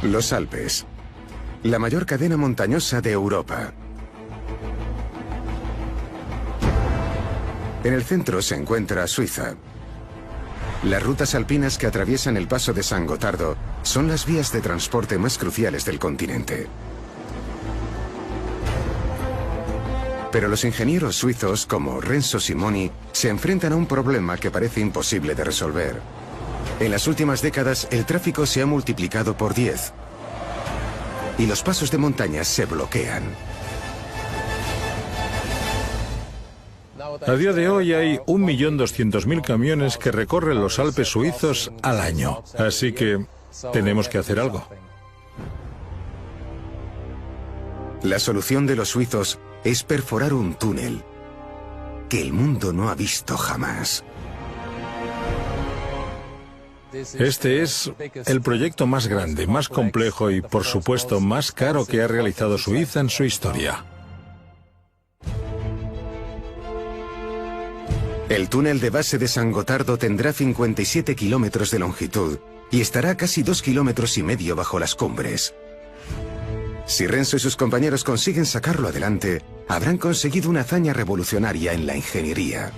Los Alpes, la mayor cadena montañosa de Europa. En el centro se encuentra Suiza. Las rutas alpinas que atraviesan el paso de San Gotardo son las vías de transporte más cruciales del continente. Pero los ingenieros suizos, como Renzo Simoni, se enfrentan a un problema que parece imposible de resolver. En las últimas décadas, el tráfico se ha multiplicado por 10 y los pasos de montaña se bloquean. A día de hoy hay 1.200.000 camiones que recorren los Alpes suizos al año, así que tenemos que hacer algo. La solución de los suizos es perforar un túnel que el mundo no ha visto jamás. Este es el proyecto más grande, más complejo y, por supuesto, más caro que ha realizado Suiza en su historia. El túnel de base de San Gotardo tendrá 57 kilómetros de longitud y estará casi 2,5 kilómetros bajo las cumbres. Si Renzo y sus compañeros consiguen sacarlo adelante, habrán conseguido una hazaña revolucionaria en la ingeniería.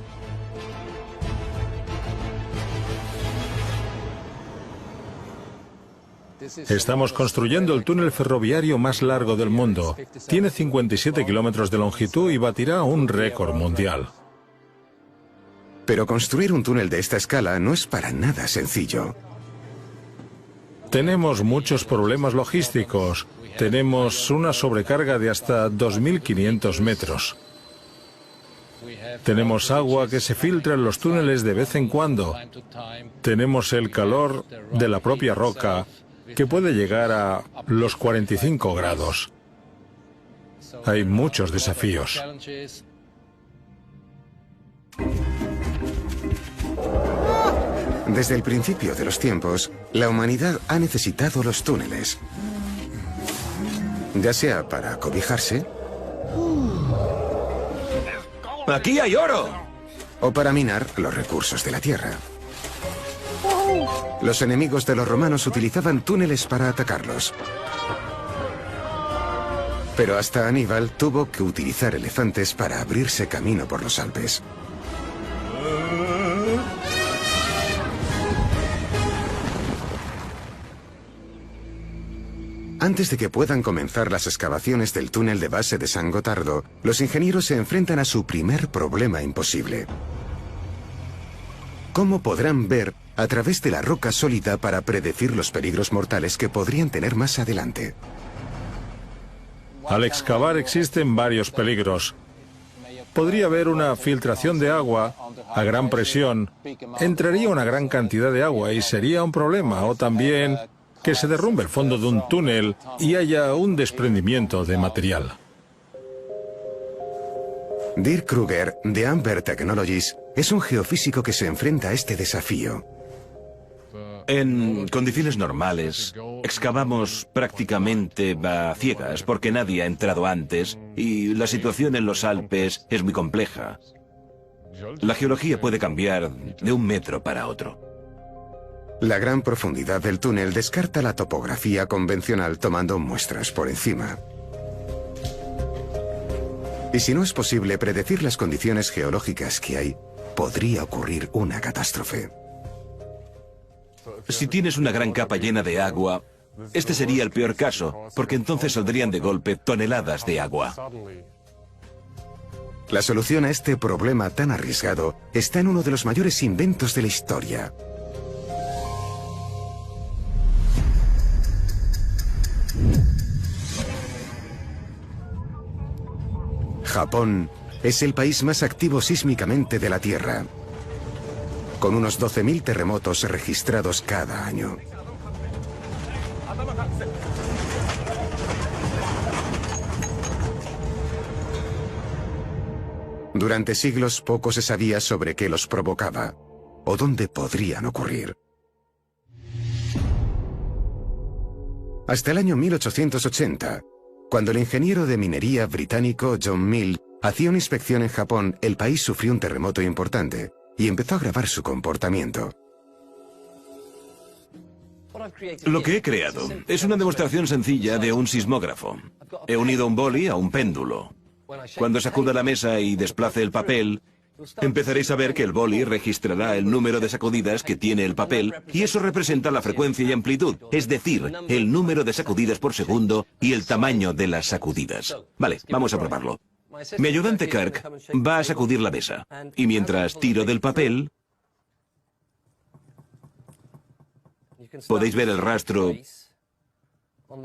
Estamos construyendo el túnel ferroviario más largo del mundo. Tiene 57 kilómetros de longitud y batirá un récord mundial. Pero construir un túnel de esta escala no es para nada sencillo. Tenemos muchos problemas logísticos. Tenemos una sobrecarga de hasta 2.500 metros. Tenemos agua que se filtra en los túneles de vez en cuando. Tenemos el calor de la propia roca, que puede llegar a los 45 grados. Hay muchos desafíos. Desde el principio de los tiempos, la humanidad ha necesitado los túneles, ya sea para cobijarse, ¡Aquí hay oro! o para minar los recursos de la tierra. Los enemigos de los romanos utilizaban túneles para atacarlos. Pero hasta Aníbal tuvo que utilizar elefantes para abrirse camino por los Alpes. Antes de que puedan comenzar las excavaciones del túnel de base de San Gotardo, los ingenieros se enfrentan a su primer problema imposible. ¿Cómo podrán ver a través de la roca sólida para predecir los peligros mortales que podrían tener más adelante? Al excavar existen varios peligros. Podría haber una filtración de agua a gran presión. Entraría una gran cantidad de agua y sería un problema. O también que se derrumbe el fondo de un túnel y haya un desprendimiento de material. Dirk Kruger, de Amber Technologies, es un geofísico que se enfrenta a este desafío. En condiciones normales, excavamos prácticamente a ciegas porque nadie ha entrado antes y la situación en los Alpes es muy compleja. La geología puede cambiar de un metro para otro. La gran profundidad del túnel descarta la topografía convencional tomando muestras por encima. Y si no es posible predecir las condiciones geológicas que hay, podría ocurrir una catástrofe. Si tienes una gran capa llena de agua, este sería el peor caso, porque entonces saldrían de golpe toneladas de agua. La solución a este problema tan arriesgado está en uno de los mayores inventos de la historia. Japón es el país más activo sísmicamente de la Tierra, con unos 12.000 terremotos registrados cada año. Durante siglos poco se sabía sobre qué los provocaba o dónde podrían ocurrir. Hasta el año 1880, cuando el ingeniero de minería británico John Mill hacía una inspección en Japón, el país sufrió un terremoto importante y empezó a agravar su comportamiento. Lo que he creado es una demostración sencilla de un sismógrafo. He unido un boli a un péndulo. Cuando sacuda la mesa y desplace el papel, empezaréis a ver que el boli registrará el número de sacudidas que tiene el papel y eso representa la frecuencia y amplitud, es decir, el número de sacudidas por segundo y el tamaño de las sacudidas. Vale, vamos a probarlo. Mi ayudante Kirk va a sacudir la mesa y mientras tiro del papel, podéis ver el rastro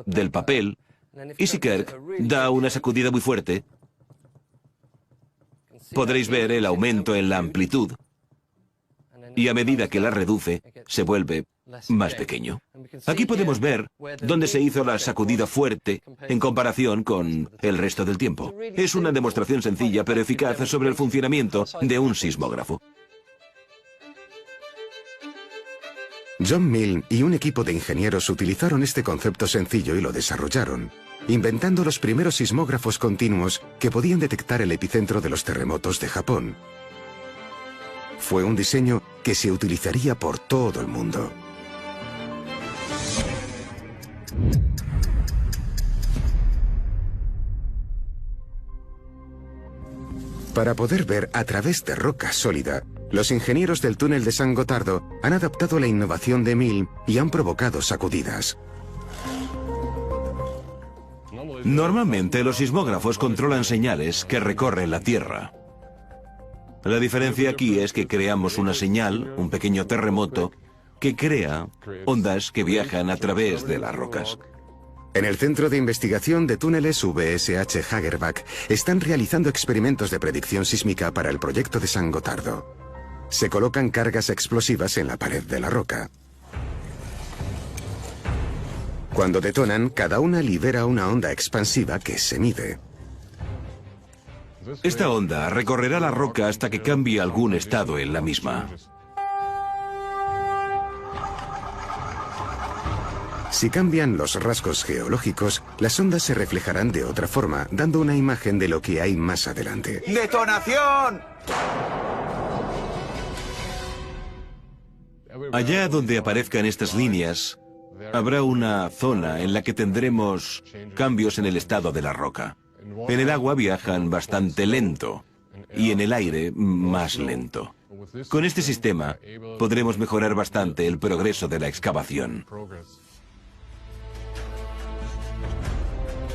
del papel y si Kirk da una sacudida muy fuerte, podréis ver el aumento en la amplitud y a medida que la reduce, se vuelve más pequeño. Aquí podemos ver dónde se hizo la sacudida fuerte en comparación con el resto del tiempo. Es una demostración sencilla pero eficaz sobre el funcionamiento de un sismógrafo. John Milne y un equipo de ingenieros utilizaron este concepto sencillo y lo desarrollaron, inventando los primeros sismógrafos continuos que podían detectar el epicentro de los terremotos de Japón. Fue un diseño que se utilizaría por todo el mundo. Para poder ver a través de roca sólida, los ingenieros del túnel de San Gotardo han adaptado la innovación de Milne y han provocado sacudidas. Normalmente los sismógrafos controlan señales que recorren la Tierra. La diferencia aquí es que creamos una señal, un pequeño terremoto, que crea ondas que viajan a través de las rocas. En el Centro de Investigación de Túneles VSH Hagerbach están realizando experimentos de predicción sísmica para el proyecto de San Gotardo. Se colocan cargas explosivas en la pared de la roca. Cuando detonan, cada una libera una onda expansiva que se mide. Esta onda recorrerá la roca hasta que cambie algún estado en la misma. Si cambian los rasgos geológicos, las ondas se reflejarán de otra forma, dando una imagen de lo que hay más adelante. ¡Detonación! Allá donde aparezcan estas líneas, habrá una zona en la que tendremos cambios en el estado de la roca. En el agua viajan bastante lento y en el aire más lento. Con este sistema podremos mejorar bastante el progreso de la excavación.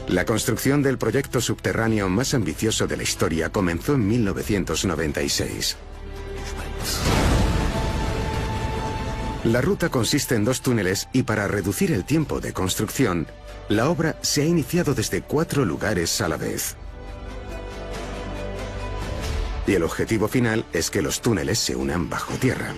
La construcción del proyecto subterráneo más ambicioso de la historia comenzó en 1996. La ruta consiste en 2 túneles y para reducir el tiempo de construcción, la obra se ha iniciado desde 4 lugares a la vez. Y el objetivo final es que los túneles se unan bajo tierra.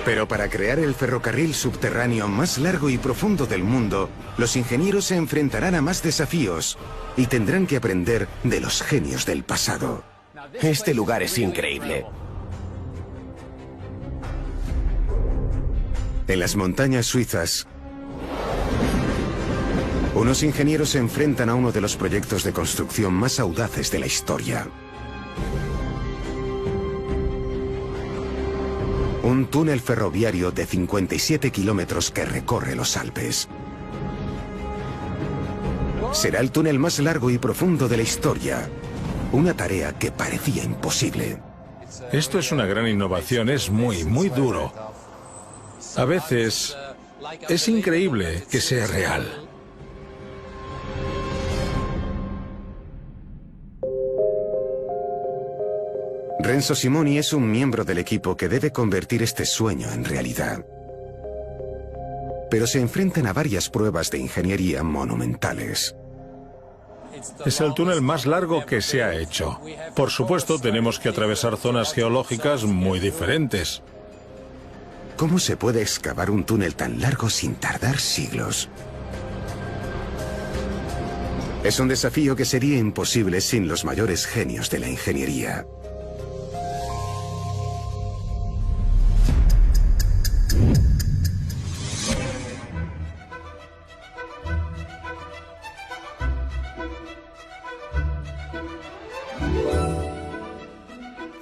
Pero para crear el ferrocarril subterráneo más largo y profundo del mundo, los ingenieros se enfrentarán a más desafíos y tendrán que aprender de los genios del pasado. Este lugar es increíble. En las montañas suizas, unos ingenieros se enfrentan a uno de los proyectos de construcción más audaces de la historia. Un túnel ferroviario de 57 kilómetros que recorre los Alpes. Será el túnel más largo y profundo de la historia. Una tarea que parecía imposible. Esto es una gran innovación, es muy duro. A veces es increíble que sea real. Renzo Simoni es un miembro del equipo que debe convertir este sueño en realidad. Pero se enfrentan a varias pruebas de ingeniería monumentales. Es el túnel más largo que se ha hecho. Por supuesto, tenemos que atravesar zonas geológicas muy diferentes. ¿Cómo se puede excavar un túnel tan largo sin tardar siglos? Es un desafío que sería imposible sin los mayores genios de la ingeniería.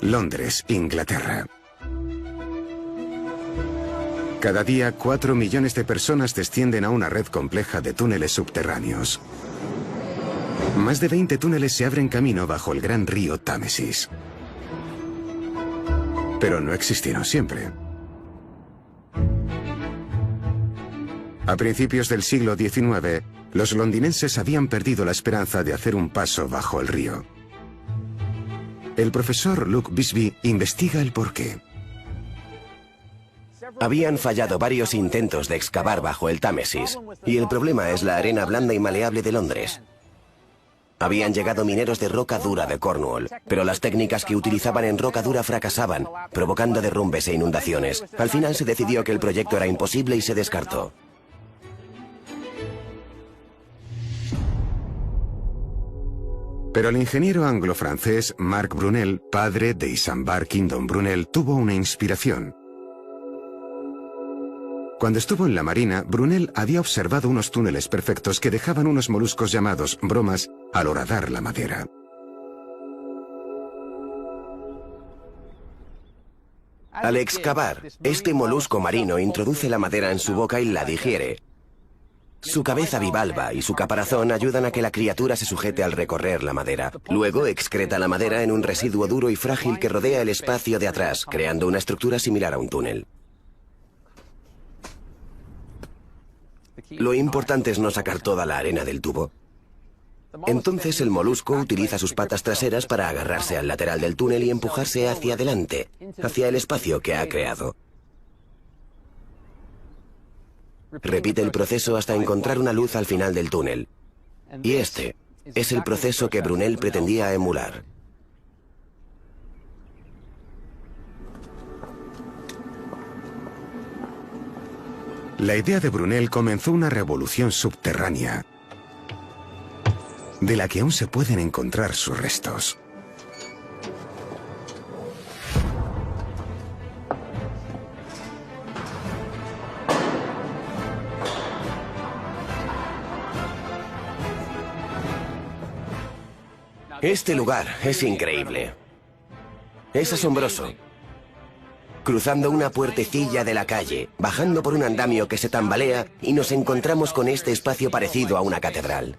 Londres, Inglaterra. Cada día, 4 millones de personas descienden a una red compleja de túneles subterráneos. Más de 20 túneles se abren camino bajo el gran río Támesis. Pero no existieron siempre. A principios del siglo XIX, los londinenses habían perdido la esperanza de hacer un paso bajo el río. El profesor Luke Bisbee investiga el porqué. Habían fallado varios intentos de excavar bajo el Támesis, y el problema es la arena blanda y maleable de Londres. Habían llegado mineros de roca dura de Cornwall, pero las técnicas que utilizaban en roca dura fracasaban, provocando derrumbes e inundaciones. Al final se decidió que el proyecto era imposible y se descartó. Pero el ingeniero anglo-francés Marc Brunel, padre de Isambard Kingdom Brunel, tuvo una inspiración. Cuando estuvo en la marina, Brunel había observado unos túneles perfectos que dejaban unos moluscos llamados bromas al horadar la madera. Al excavar, este molusco marino introduce la madera en su boca y la digiere. Su cabeza bivalva y su caparazón ayudan a que la criatura se sujete al recorrer la madera. Luego excreta la madera en un residuo duro y frágil que rodea el espacio de atrás, creando una estructura similar a un túnel. Lo importante es no sacar toda la arena del tubo. Entonces el molusco utiliza sus patas traseras para agarrarse al lateral del túnel y empujarse hacia adelante, hacia el espacio que ha creado. Repite el proceso hasta encontrar una luz al final del túnel. Y este es el proceso que Brunel pretendía emular. La idea de Brunel comenzó una revolución subterránea, de la que aún se pueden encontrar sus restos. Este lugar es increíble. Es asombroso. Cruzando una puertecilla de la calle, bajando por un andamio que se tambalea y nos encontramos con este espacio parecido a una catedral.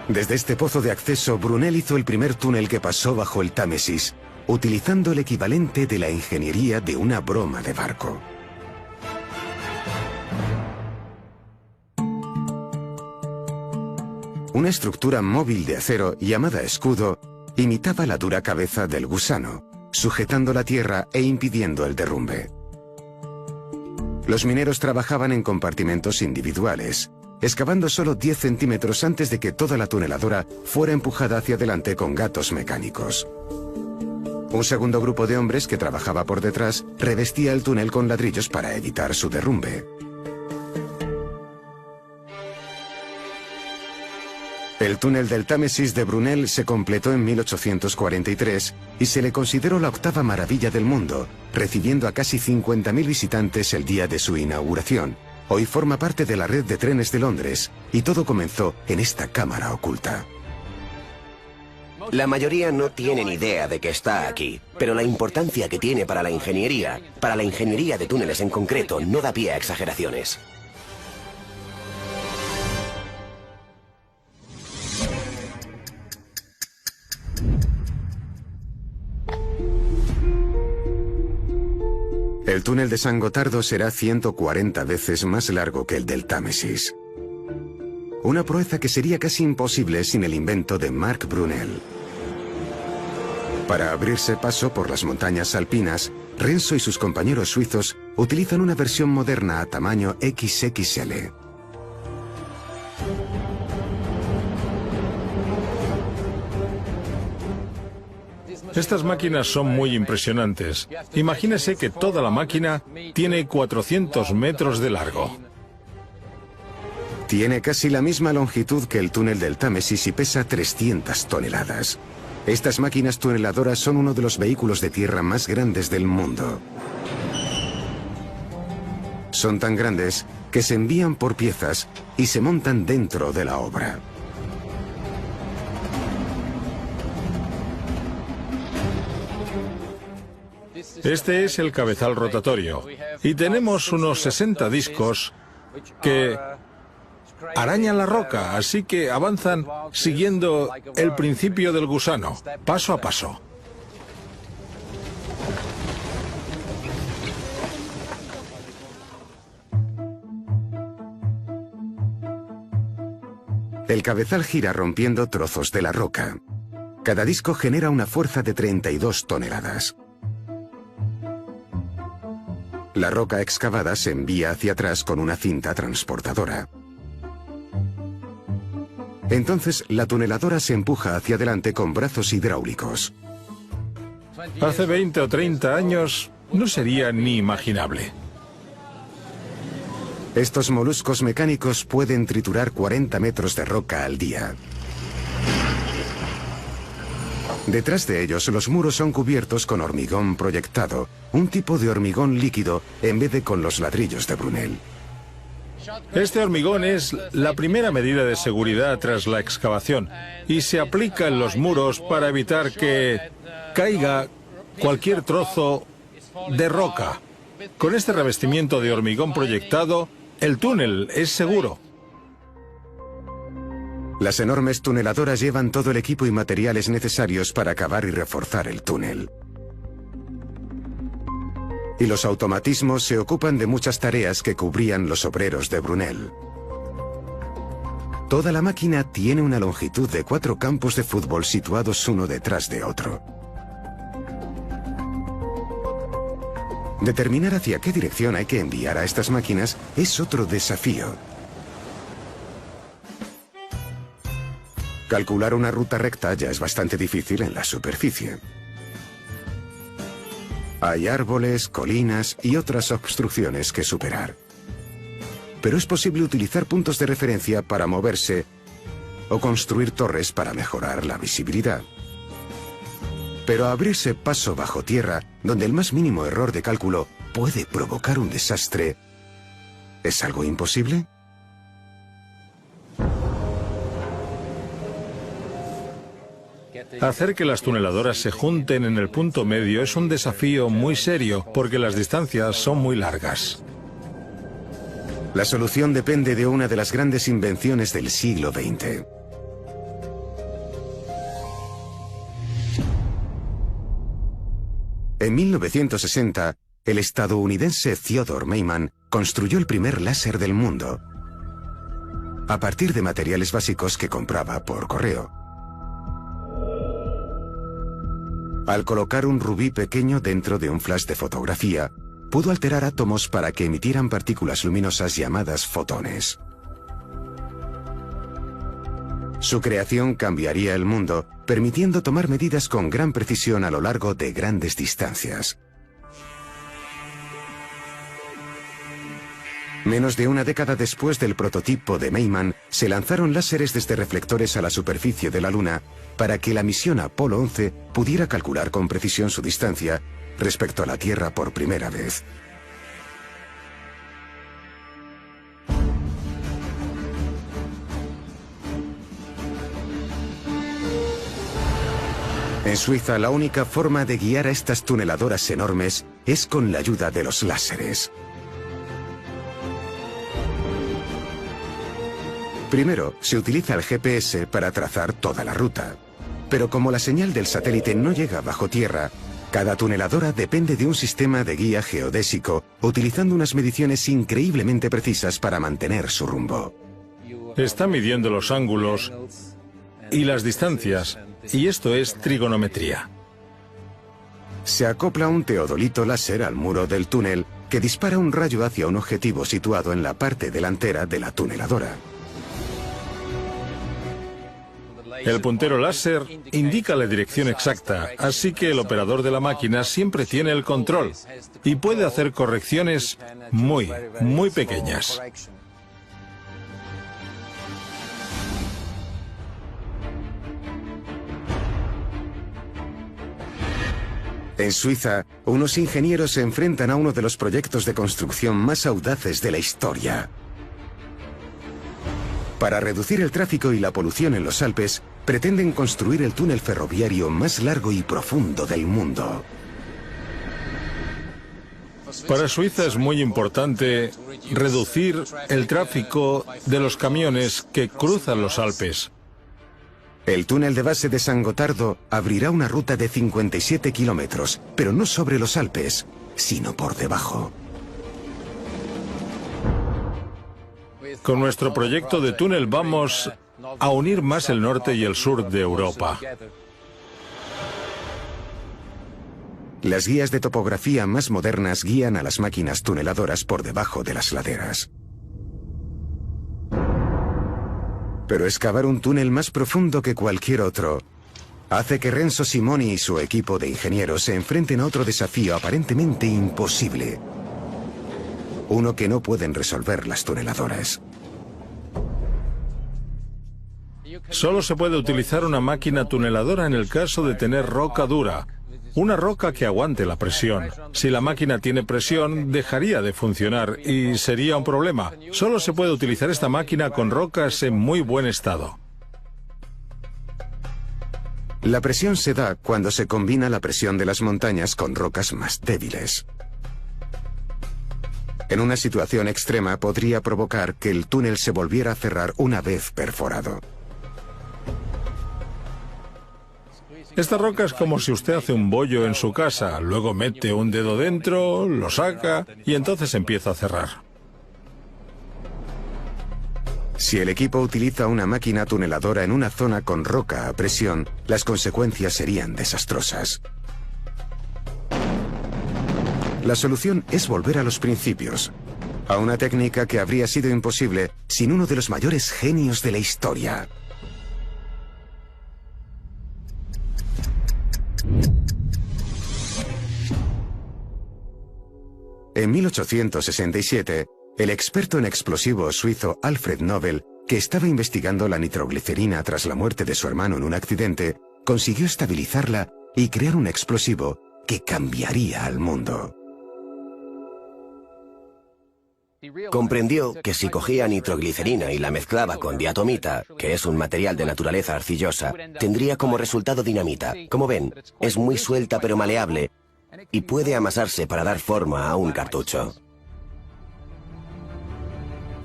Desde este pozo de acceso, Brunel hizo el primer túnel que pasó bajo el Támesis, utilizando el equivalente de la ingeniería de una broma de barco. Una estructura móvil de acero llamada escudo imitaba la dura cabeza del gusano, sujetando la tierra e impidiendo el derrumbe. Los mineros trabajaban en compartimentos individuales, excavando solo 10 centímetros antes de que toda la tuneladora fuera empujada hacia adelante con gatos mecánicos. Un segundo grupo de hombres que trabajaba por detrás revestía el túnel con ladrillos para evitar su derrumbe. El túnel del Támesis de Brunel se completó en 1843 y se le consideró la octava maravilla del mundo, recibiendo a casi 50.000 visitantes el día de su inauguración. Hoy forma parte de la red de trenes de Londres y todo comenzó en esta cámara oculta. La mayoría no tienen idea de que está aquí, pero la importancia que tiene para la ingeniería de túneles en concreto, no da pie a exageraciones. El túnel de San Gotardo será 140 veces más largo que el del Támesis. Una proeza que sería casi imposible sin el invento de Marc Brunel. Para abrirse paso por las montañas alpinas, Renzo y sus compañeros suizos utilizan una versión moderna a tamaño XXL. Estas máquinas son muy impresionantes. Imagínese que toda la máquina tiene 400 metros de largo. Tiene casi la misma longitud que el túnel del Támesis y pesa 300 toneladas. Estas máquinas tuneladoras son uno de los vehículos de tierra más grandes del mundo. Son tan grandes que se envían por piezas y se montan dentro de la obra. Este es el cabezal rotatorio y tenemos unos 60 discos que arañan la roca, así que avanzan siguiendo el principio del gusano, paso a paso. El cabezal gira rompiendo trozos de la roca. Cada disco genera una fuerza de 32 toneladas. La roca excavada se envía hacia atrás con una cinta transportadora. Entonces, la tuneladora se empuja hacia adelante con brazos hidráulicos. Hace 20 o 30 años no sería ni imaginable. Estos moluscos mecánicos pueden triturar 40 metros de roca al día. Detrás de ellos, los muros son cubiertos con hormigón proyectado, un tipo de hormigón líquido en vez de con los ladrillos de Brunel. Este hormigón es la primera medida de seguridad tras la excavación y se aplica en los muros para evitar que caiga cualquier trozo de roca. Con este revestimiento de hormigón proyectado, el túnel es seguro. Las enormes tuneladoras llevan todo el equipo y materiales necesarios para cavar y reforzar el túnel. Y los automatismos se ocupan de muchas tareas que cubrían los obreros de Brunel. Toda la máquina tiene una longitud de 4 campos de fútbol situados uno detrás de otro. Determinar hacia qué dirección hay que enviar a estas máquinas es otro desafío. Calcular una ruta recta ya es bastante difícil en la superficie. Hay árboles, colinas y otras obstrucciones que superar. Pero es posible utilizar puntos de referencia para moverse o construir torres para mejorar la visibilidad. Pero abrirse paso bajo tierra, donde el más mínimo error de cálculo puede provocar un desastre, ¿es algo imposible? Hacer que las tuneladoras se junten en el punto medio es un desafío muy serio porque las distancias son muy largas. La solución depende de una de las grandes invenciones del siglo XX. En 1960, el estadounidense Theodore Maiman construyó el primer láser del mundo, a partir de materiales básicos que compraba por correo. Al colocar un rubí pequeño dentro de un flash de fotografía, pudo alterar átomos para que emitieran partículas luminosas llamadas fotones. Su creación cambiaría el mundo, permitiendo tomar medidas con gran precisión a lo largo de grandes distancias. Menos de una década después del prototipo de Maiman, se lanzaron láseres desde reflectores a la superficie de la Luna para que la misión Apolo 11 pudiera calcular con precisión su distancia respecto a la Tierra por primera vez. En Suiza, la única forma de guiar a estas tuneladoras enormes es con la ayuda de los láseres. Primero, se utiliza el GPS para trazar toda la ruta. Pero como la señal del satélite no llega bajo tierra, cada tuneladora depende de un sistema de guía geodésico, utilizando unas mediciones increíblemente precisas para mantener su rumbo. Está midiendo los ángulos y las distancias, y esto es trigonometría. Se acopla un teodolito láser al muro del túnel que dispara un rayo hacia un objetivo situado en la parte delantera de la tuneladora. El puntero láser indica la dirección exacta, así que el operador de la máquina siempre tiene el control y puede hacer correcciones muy pequeñas. En Suiza, unos ingenieros se enfrentan a uno de los proyectos de construcción más audaces de la historia. Para reducir el tráfico y la polución en los Alpes, pretenden construir el túnel ferroviario más largo y profundo del mundo. Para Suiza es muy importante reducir el tráfico de los camiones que cruzan los Alpes. El túnel de base de San Gotardo abrirá una ruta de 57 kilómetros, pero no sobre los Alpes, sino por debajo. Con nuestro proyecto de túnel vamos a unir más el norte y el sur de Europa. Las guías de topografía más modernas guían a las máquinas tuneladoras por debajo de las laderas. Pero excavar un túnel más profundo que cualquier otro hace que Renzo Simoni y su equipo de ingenieros se enfrenten a otro desafío aparentemente imposible. Uno que no pueden resolver las tuneladoras. Solo se puede utilizar una máquina tuneladora en el caso de tener roca dura. Una roca que aguante la presión. Si la máquina tiene presión, dejaría de funcionar y sería un problema. Solo se puede utilizar esta máquina con rocas en muy buen estado. La presión se da cuando se combina la presión de las montañas con rocas más débiles. En una situación extrema podría provocar que el túnel se volviera a cerrar una vez perforado. Esta roca es como si usted hace un bollo en su casa, luego mete un dedo dentro, lo saca y entonces empieza a cerrar. Si el equipo utiliza una máquina tuneladora en una zona con roca a presión, las consecuencias serían desastrosas. La solución es volver a los principios, a una técnica que habría sido imposible sin uno de los mayores genios de la historia. En 1867, el experto en explosivos suizo Alfred Nobel, que estaba investigando la nitroglicerina tras la muerte de su hermano en un accidente, consiguió estabilizarla y crear un explosivo que cambiaría al mundo. Comprendió que si cogía nitroglicerina y la mezclaba con diatomita, que es un material de naturaleza arcillosa, tendría como resultado dinamita. Como ven, es muy suelta pero maleable y puede amasarse para dar forma a un cartucho.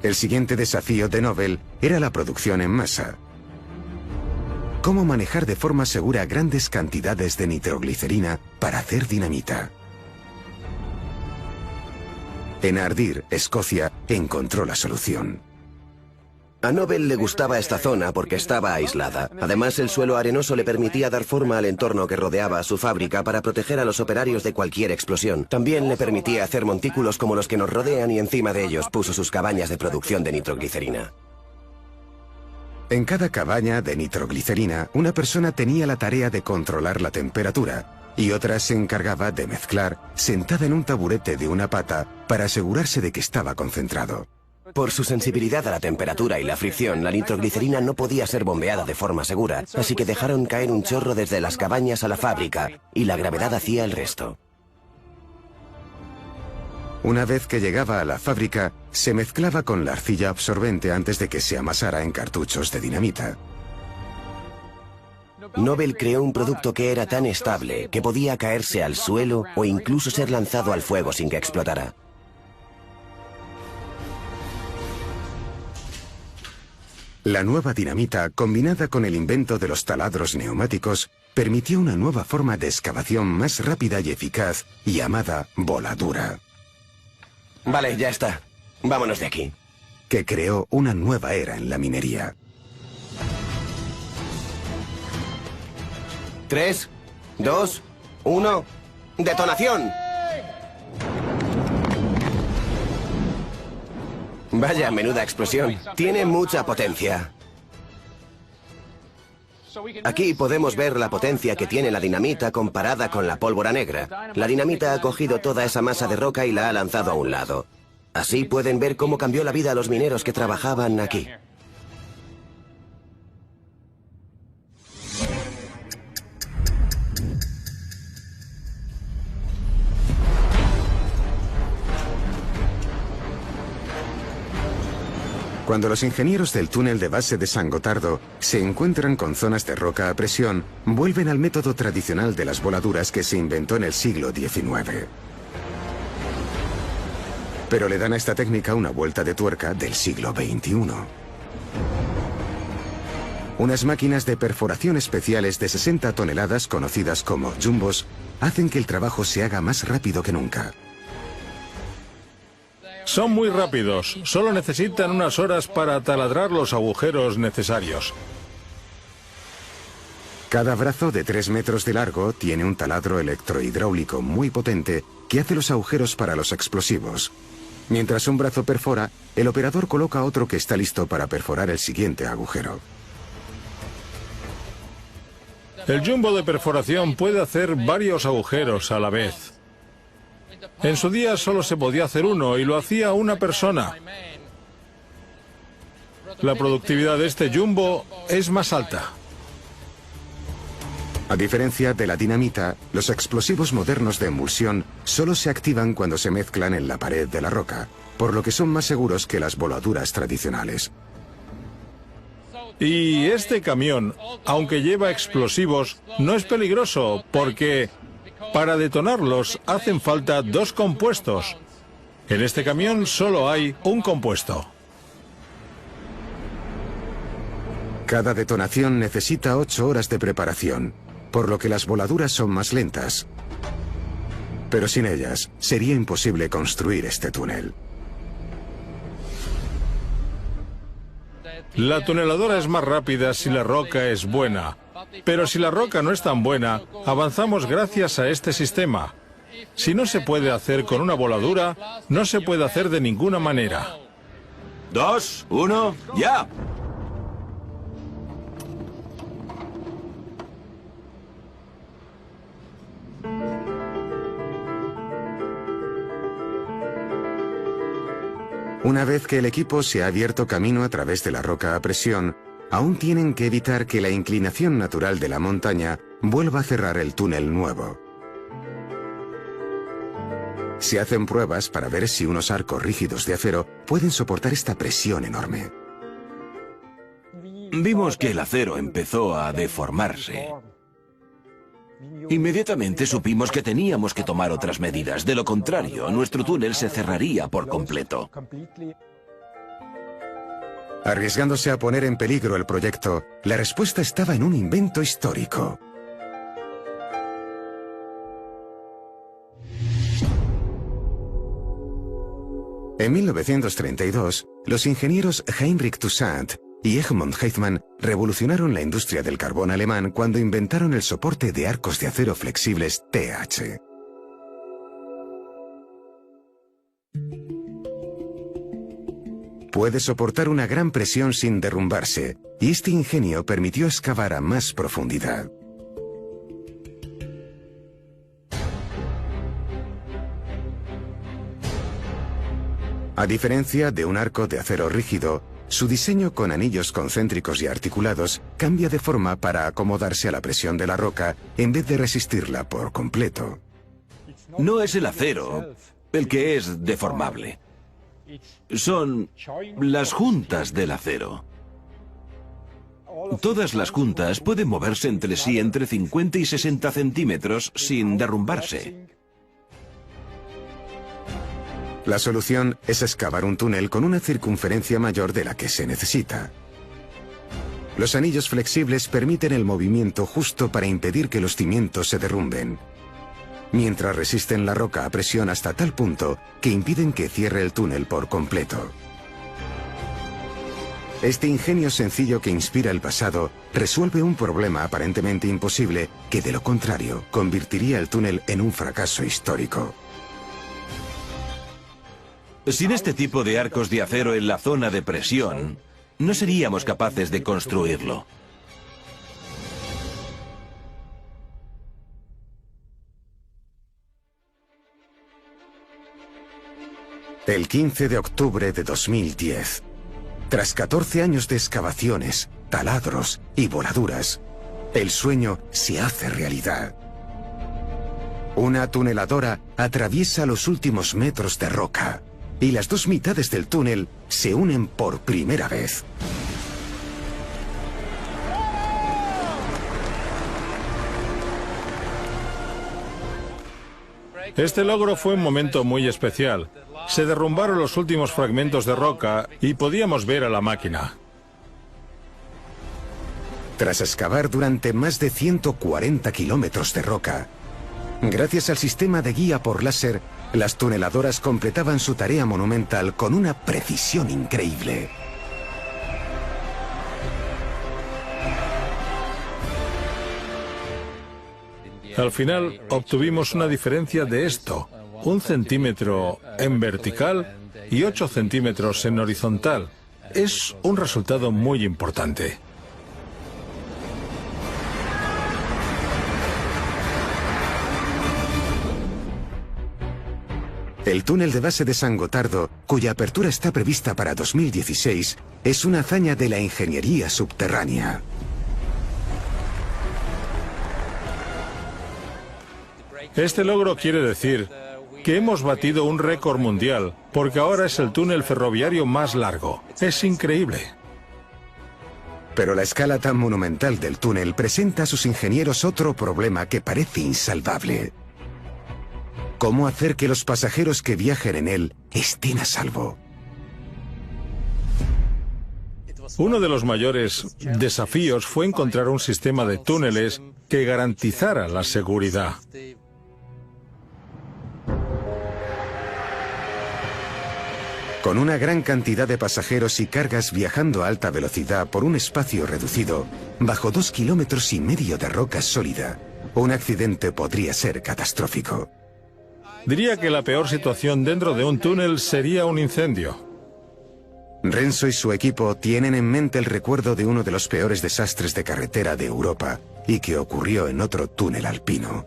El siguiente desafío de Nobel era la producción en masa. ¿Cómo manejar de forma segura grandes cantidades de nitroglicerina para hacer dinamita? En Ardir, Escocia, encontró la solución. A Nobel le gustaba esta zona porque estaba aislada. Además, el suelo arenoso le permitía dar forma al entorno que rodeaba a su fábrica para proteger a los operarios de cualquier explosión. También le permitía hacer montículos como los que nos rodean y encima de ellos puso sus cabañas de producción de nitroglicerina. En cada cabaña de nitroglicerina, una persona tenía la tarea de controlar la temperatura y otra se encargaba de mezclar, sentada en un taburete de una pata, para asegurarse de que estaba concentrado. Por su sensibilidad a la temperatura y la fricción, la nitroglicerina no podía ser bombeada de forma segura, así que dejaron caer un chorro desde las cabañas a la fábrica, y la gravedad hacía el resto. Una vez que llegaba a la fábrica, se mezclaba con la arcilla absorbente antes de que se amasara en cartuchos de dinamita. Nobel creó un producto que era tan estable que podía caerse al suelo o incluso ser lanzado al fuego sin que explotara. La nueva dinamita, combinada con el invento de los taladros neumáticos, permitió una nueva forma de excavación más rápida y eficaz, llamada voladura. Vale, ya está. Vámonos de aquí. Que creó una nueva era en la minería. 3, 2, 1... ¡Detonación! Vaya, menuda explosión. Tiene mucha potencia. Aquí podemos ver la potencia que tiene la dinamita comparada con la pólvora negra. La dinamita ha cogido toda esa masa de roca y la ha lanzado a un lado. Así pueden ver cómo cambió la vida a los mineros que trabajaban aquí. Cuando los ingenieros del túnel de base de San Gotardo se encuentran con zonas de roca a presión, vuelven al método tradicional de las voladuras que se inventó en el siglo XIX. pero le dan a esta técnica una vuelta de tuerca del siglo XXI. Unas máquinas de perforación especiales de 60 toneladas, conocidas como jumbos, hacen que el trabajo se haga más rápido que nunca. Son muy rápidos, solo necesitan unas horas para taladrar los agujeros necesarios. Cada brazo de 3 metros de largo tiene un taladro electrohidráulico muy potente que hace los agujeros para los explosivos. Mientras un brazo perfora, el operador coloca otro que está listo para perforar el siguiente agujero. El jumbo de perforación puede hacer varios agujeros a la vez. En su día solo se podía hacer uno y lo hacía una persona. La productividad de este jumbo es más alta. A diferencia de la dinamita, los explosivos modernos de emulsión solo se activan cuando se mezclan en la pared de la roca, por lo que son más seguros que las voladuras tradicionales. Y este camión, aunque lleva explosivos, no es peligroso porque para detonarlos hacen falta 2 compuestos. En este camión solo hay un compuesto. Cada detonación necesita 8 horas de preparación, por lo que las voladuras son más lentas. Pero sin ellas, sería imposible construir este túnel. La tuneladora es más rápida si la roca es buena, pero si la roca no es tan buena, avanzamos gracias a este sistema. Si no se puede hacer con una voladura, no se puede hacer de ninguna manera. 2, 1, ¡ya! Una vez que el equipo se ha abierto camino a través de la roca a presión, aún tienen que evitar que la inclinación natural de la montaña vuelva a cerrar el túnel nuevo. Se hacen pruebas para ver si unos arcos rígidos de acero pueden soportar esta presión enorme. Vimos que el acero empezó a deformarse. Inmediatamente supimos que teníamos que tomar otras medidas. De lo contrario, nuestro túnel se cerraría por completo. Arriesgándose a poner en peligro el proyecto, la respuesta estaba en un invento histórico. En 1932, los ingenieros Heinrich Toussaint y Egmont Heichmann revolucionaron la industria del carbón alemán cuando inventaron el soporte de arcos de acero flexibles TH. Puede soportar una gran presión sin derrumbarse, y este ingenio permitió excavar a más profundidad. A diferencia de un arco de acero rígido, su diseño con anillos concéntricos y articulados cambia de forma para acomodarse a la presión de la roca en vez de resistirla por completo. No es el acero el que es deformable. Son las juntas del acero. Todas las juntas pueden moverse entre sí entre 50 y 60 centímetros sin derrumbarse. La solución es excavar un túnel con una circunferencia mayor de la que se necesita. Los anillos flexibles permiten el movimiento justo para impedir que los cimientos se derrumben, mientras resisten la roca a presión hasta tal punto que impiden que cierre el túnel por completo. Este ingenio sencillo que inspira el pasado resuelve un problema aparentemente imposible que, de lo contrario, convertiría el túnel en un fracaso histórico. Sin este tipo de arcos de acero en la zona de presión, no seríamos capaces de construirlo. El 15 de octubre de 2010, tras 14 años de excavaciones, taladros y voladuras, el sueño se hace realidad. Una tuneladora atraviesa los últimos metros de roca y las dos mitades del túnel se unen por primera vez. Este logro fue un momento muy especial. Se derrumbaron los últimos fragmentos de roca y podíamos ver a la máquina. Tras excavar durante más de 140 kilómetros de roca, gracias al sistema de guía por láser, las tuneladoras completaban su tarea monumental con una precisión increíble. Al final obtuvimos una diferencia de esto, 1 centímetro en vertical y 8 centímetros en horizontal. Es un resultado muy importante. El túnel de base de San Gotardo, cuya apertura está prevista para 2016, es una hazaña de la ingeniería subterránea. Este logro quiere decir que hemos batido un récord mundial, porque ahora es el túnel ferroviario más largo. Es increíble. Pero la escala tan monumental del túnel presenta a sus ingenieros otro problema que parece insalvable. ¿Cómo hacer que los pasajeros que viajen en él estén a salvo? Uno de los mayores desafíos fue encontrar un sistema de túneles que garantizara la seguridad. Con una gran cantidad de pasajeros y cargas viajando a alta velocidad por un espacio reducido, bajo 2,5 kilómetros de roca sólida, un accidente podría ser catastrófico. Diría que la peor situación dentro de un túnel sería un incendio. Renzo y su equipo tienen en mente el recuerdo de uno de los peores desastres de carretera de Europa y que ocurrió en otro túnel alpino.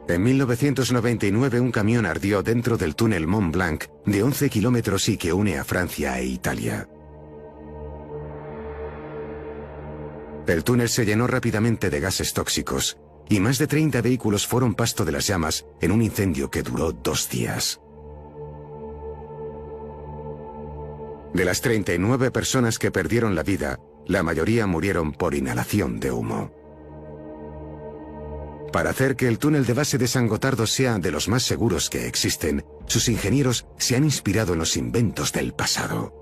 En 1999 un camión ardió dentro del túnel Mont Blanc de 11 kilómetros y que une a Francia e Italia. El túnel se llenó rápidamente de gases tóxicos y más de 30 vehículos fueron pasto de las llamas en un incendio que duró 2 días. De las 39 personas que perdieron la vida, la mayoría murieron por inhalación de humo. Para hacer que el túnel de base de San Gotardo sea de los más seguros que existen, sus ingenieros se han inspirado en los inventos del pasado.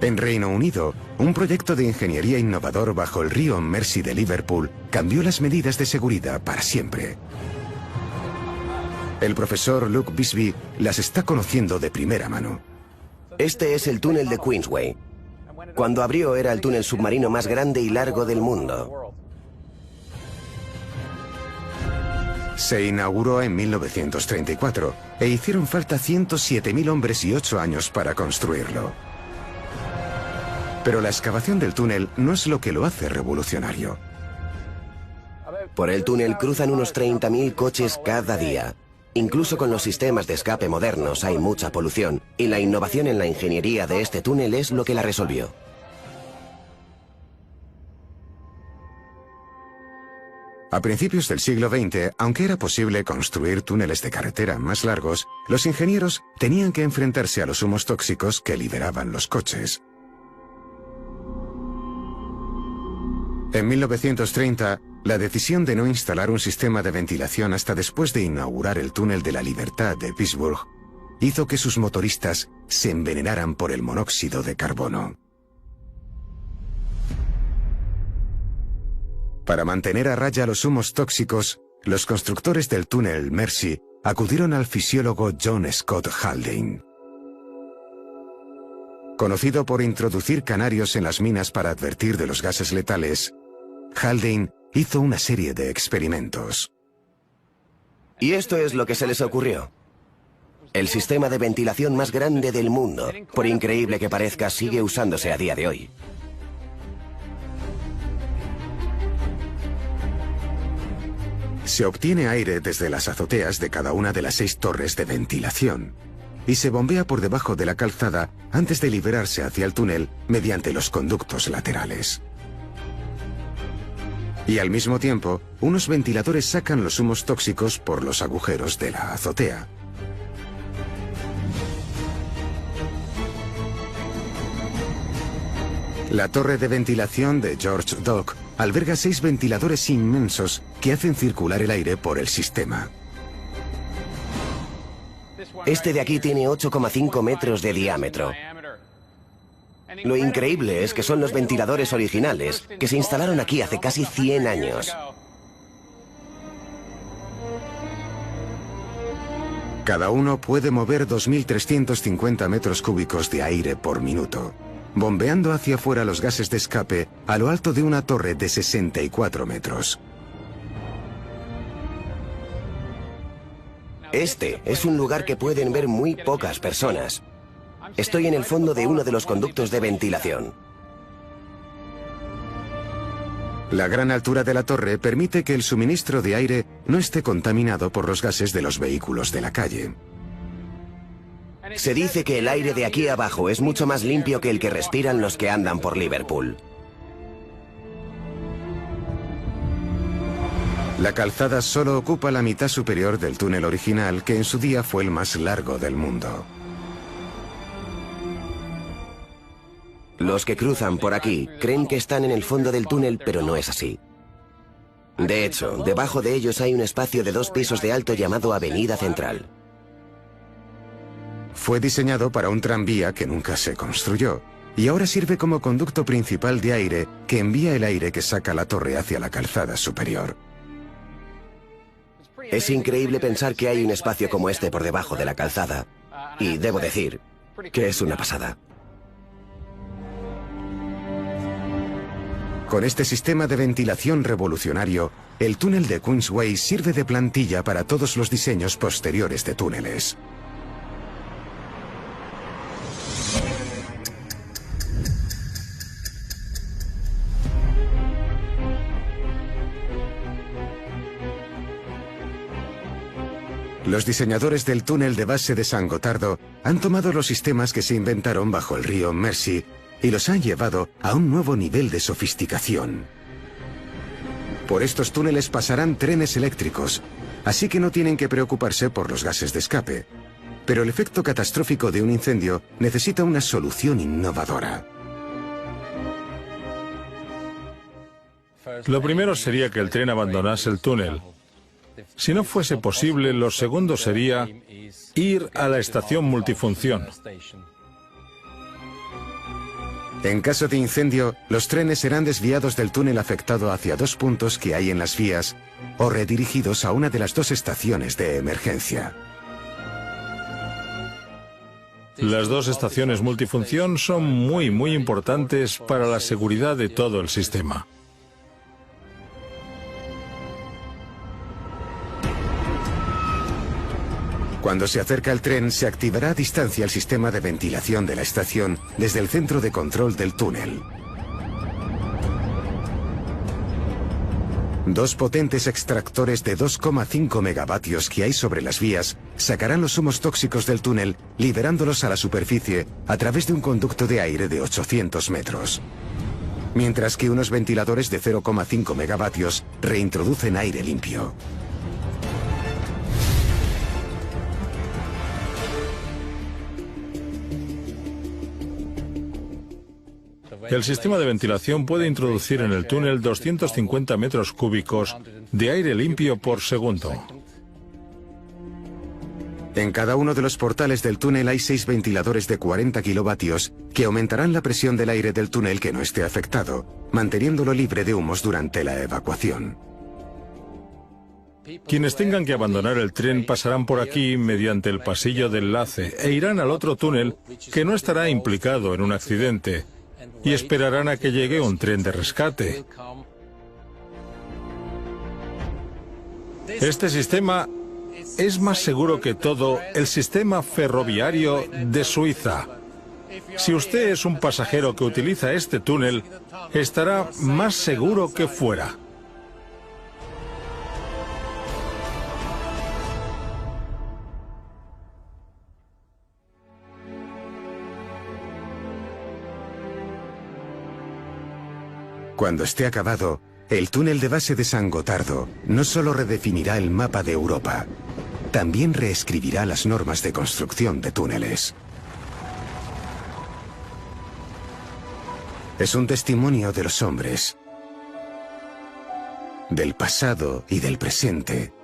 En Reino Unido, un proyecto de ingeniería innovador bajo el río Mersey de Liverpool cambió las medidas de seguridad para siempre. El profesor Luke Bisbee las está conociendo de primera mano. Este es el túnel de Queensway. Cuando abrió era el túnel submarino más grande y largo del mundo. Se inauguró en 1934 e hicieron falta 107.000 hombres y 8 años para construirlo. Pero la excavación del túnel no es lo que lo hace revolucionario. Por el túnel cruzan unos 30.000 coches cada día. Incluso con los sistemas de escape modernos hay mucha polución, y la innovación en la ingeniería de este túnel es lo que la resolvió. A principios del siglo XX, aunque era posible construir túneles de carretera más largos, los ingenieros tenían que enfrentarse a los humos tóxicos que liberaban los coches. En 1930, la decisión de no instalar un sistema de ventilación hasta después de inaugurar el túnel de la Libertad de Pittsburgh hizo que sus motoristas se envenenaran por el monóxido de carbono. Para mantener a raya los humos tóxicos, los constructores del túnel Mersey acudieron al fisiólogo John Scott Haldane. Conocido por introducir canarios en las minas para advertir de los gases letales, Haldane hizo una serie de experimentos. Y esto es lo que se les ocurrió. El sistema de ventilación más grande del mundo, por increíble que parezca, sigue usándose a día de hoy. Se obtiene aire desde las azoteas de cada una de las 6 torres de ventilación. y se bombea por debajo de la calzada antes de liberarse hacia el túnel mediante los conductos laterales. Y al mismo tiempo, unos ventiladores sacan los humos tóxicos por los agujeros de la azotea. La torre de ventilación de George Dock alberga 6 ventiladores inmensos que hacen circular el aire por el sistema. Este de aquí tiene 8,5 metros de diámetro. Lo increíble es que son los ventiladores originales, que se instalaron aquí hace casi 100 años. Cada uno puede mover 2.350 metros cúbicos de aire por minuto, bombeando hacia afuera los gases de escape a lo alto de una torre de 64 metros. Este es un lugar que pueden ver muy pocas personas. Estoy en el fondo de uno de los conductos de ventilación. La gran altura de la torre permite que el suministro de aire no esté contaminado por los gases de los vehículos de la calle. Se dice que el aire de aquí abajo es mucho más limpio que el que respiran los que andan por Liverpool. La calzada solo ocupa la mitad superior del túnel original, que en su día fue el más largo del mundo. Los que cruzan por aquí creen que están en el fondo del túnel, pero no es así. De hecho, debajo de ellos hay un espacio de 2 pisos de alto llamado Avenida Central. Fue diseñado para un tranvía que nunca se construyó, y ahora sirve como conducto principal de aire que envía el aire que saca la torre hacia la calzada superior. Es increíble pensar que hay un espacio como este por debajo de la calzada. Y debo decir que es una pasada. Con este sistema de ventilación revolucionario, el túnel de Queensway sirve de plantilla para todos los diseños posteriores de túneles. Los diseñadores del túnel de base de San Gotardo han tomado los sistemas que se inventaron bajo el río Mersey y los han llevado a un nuevo nivel de sofisticación. Por estos túneles pasarán trenes eléctricos, así que no tienen que preocuparse por los gases de escape. Pero el efecto catastrófico de un incendio necesita una solución innovadora. Lo primero sería que el tren abandonase el túnel. Si no fuese posible, lo segundo sería ir a la estación multifunción. En caso de incendio, los trenes serán desviados del túnel afectado hacia 2 puntos que hay en las vías o redirigidos a una de las 2 estaciones de emergencia. Las 2 estaciones multifunción son muy importantes para la seguridad de todo el sistema. Cuando se acerca el tren, se activará a distancia el sistema de ventilación de la estación desde el centro de control del túnel. 2 potentes extractores de 2,5 megavatios que hay sobre las vías sacarán los humos tóxicos del túnel, liberándolos a la superficie a través de un conducto de aire de 800 metros. Mientras que unos ventiladores de 0,5 megavatios reintroducen aire limpio. El sistema de ventilación puede introducir en el túnel 250 metros cúbicos de aire limpio por segundo. En cada uno de los portales del túnel hay 6 ventiladores de 40 kilovatios que aumentarán la presión del aire del túnel que no esté afectado, manteniéndolo libre de humos durante la evacuación. Quienes tengan que abandonar el tren pasarán por aquí mediante el pasillo de enlace e irán al otro túnel que no estará implicado en un accidente y esperarán a que llegue un tren de rescate. Este sistema es más seguro que todo el sistema ferroviario de Suiza. Si usted es un pasajero que utiliza este túnel, estará más seguro que fuera. Cuando esté acabado, el túnel de base de San Gotardo no solo redefinirá el mapa de Europa, también reescribirá las normas de construcción de túneles. Es un testimonio de los hombres, del pasado y del presente,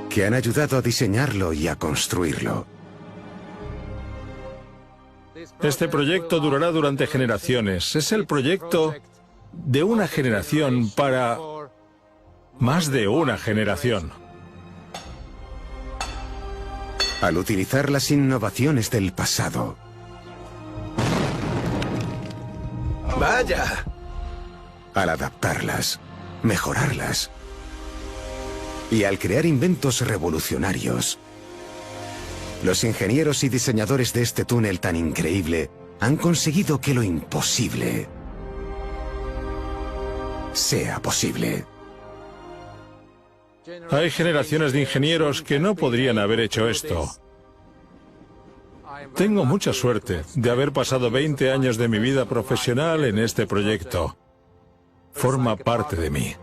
que han ayudado a diseñarlo y a construirlo. Este proyecto durará durante generaciones. Es el proyecto de una generación para más de una generación. Al utilizar las innovaciones del pasado, ¡Vaya! al adaptarlas, mejorarlas y al crear inventos revolucionarios, los ingenieros y diseñadores de este túnel tan increíble han conseguido que lo imposible sea posible. Hay generaciones de ingenieros que no podrían haber hecho esto. Tengo mucha suerte de haber pasado 20 años de mi vida profesional en este proyecto. Forma parte de mí.